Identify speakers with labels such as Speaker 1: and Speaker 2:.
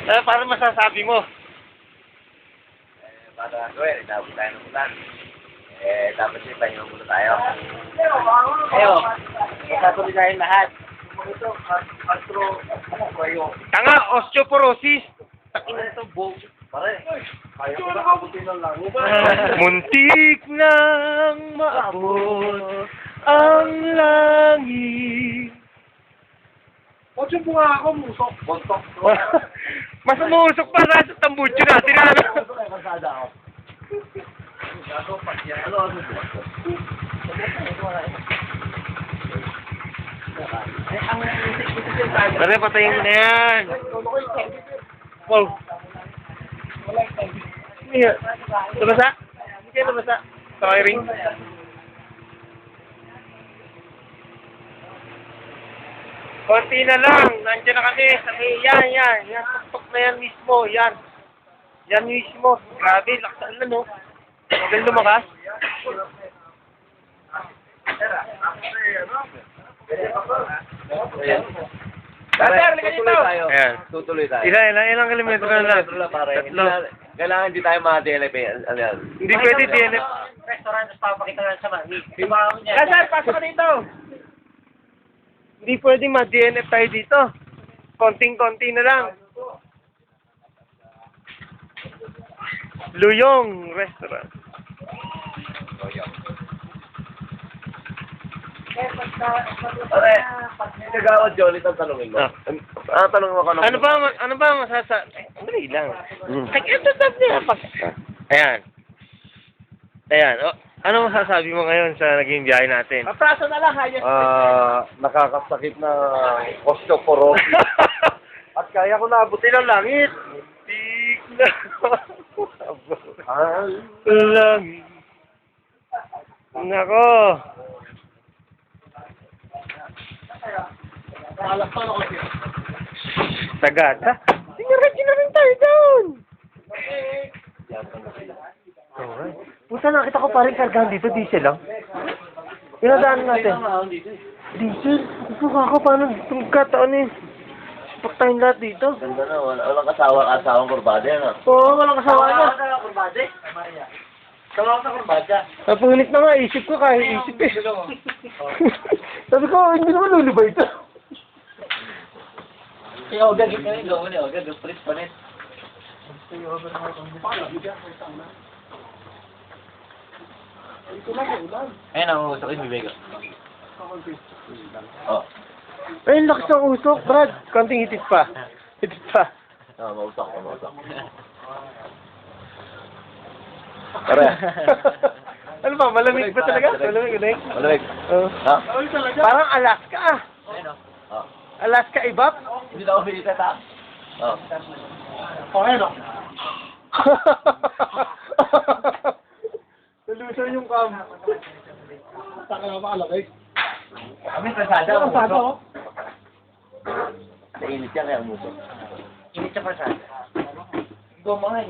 Speaker 1: Paano masasabi mo?
Speaker 2: Para gawin, dapat tayo ng ulan. Dapat siya pahinga muna tayo. Magkatuloy tayo lahat. Ito,
Speaker 1: Tanga, osteoporosis.
Speaker 2: takin na ito, buong. Pare, kaya ko na kabutin ng langit.
Speaker 1: Muntik nang maabot ang langit.
Speaker 2: Huwag yung bunga ako, musok. Buntok.
Speaker 1: Mas umusok pa sa tambutso natin.
Speaker 2: Kasada ako.
Speaker 1: Pare, patayin mo na yan. Wow. Iya. Nabasa? Hindi kayo nabasa? Sa wiring? Konti na lang. Nandiyan na kami. Yan. Yan, tuktok na yan mismo. Yan. Yan mismo. Grabe, laksan na, no? Magaling lumakas. Ayan.
Speaker 2: Tutuloy tayo.
Speaker 1: Ilang kilometro na lang? Tatlo.
Speaker 2: Kailangan hindi tayo mga-DNF. Ano yan?
Speaker 1: Hindi pwede DNF.
Speaker 3: Restaurant, tapos papakita lang sa mami.
Speaker 1: Lazar, pasok ka dito! Hindi pwede ma-DNF tayo dito. Konting-konti na lang. Luyong Restaurant.
Speaker 2: Pare, nagawad Johnny, itong tanongin mo. Tanongin mo ka ng...
Speaker 1: Ano ba Andali lang. Ito niya. Ayan. Ano masasabi mo ngayon sa naging biyahe natin?
Speaker 3: Mapraso na lang, hayos.
Speaker 2: Nakakasakit na osteoporosis. At kaya ko naabutin ang langit.
Speaker 1: Tik na.
Speaker 2: Ay.
Speaker 1: Langit. Nako. Sagad, ha? Tingnan na rin tayo doon. Alright. Punta nakita ko pa rin kargahan dito, diesel lang. Pinadaan natin. Diesel? Ito kako, paano itong kataon eh. Sipak tayong lahat dito.
Speaker 2: Ganda na, walang asawang kurbada yan, ah.
Speaker 1: Oo, walang kasawa niya.
Speaker 3: Tawag sa kurbada.
Speaker 1: Napunit na nga, isip ko kahit isip eh. Sabi ko, hindi naman lulubay ito.
Speaker 3: Kaya huwag gagit na rin, gawin eh. Huwag gagit, please, panit. Ayun ang usok yung bibig.
Speaker 2: Oh.
Speaker 1: Ay, lakas ng usok, Brad. Konting hitit pa. Hitit pa.
Speaker 2: Mausak. Pare.
Speaker 1: Ano ba, malamig ba talaga? Malamig.
Speaker 2: Malamig. Ha?
Speaker 1: Parang Alaska ah.
Speaker 3: Ayun o.
Speaker 2: Oh.
Speaker 1: Alaska ibap?
Speaker 2: Hindi na ako bilitat, ha? Oh.
Speaker 1: Ayun o. Nalusaw yung cam. Taka na makalakay.
Speaker 2: Kami, pasada.
Speaker 1: Pasada o.
Speaker 2: Nainit yan kaya umusok.
Speaker 3: Init sa pasada. Gumanga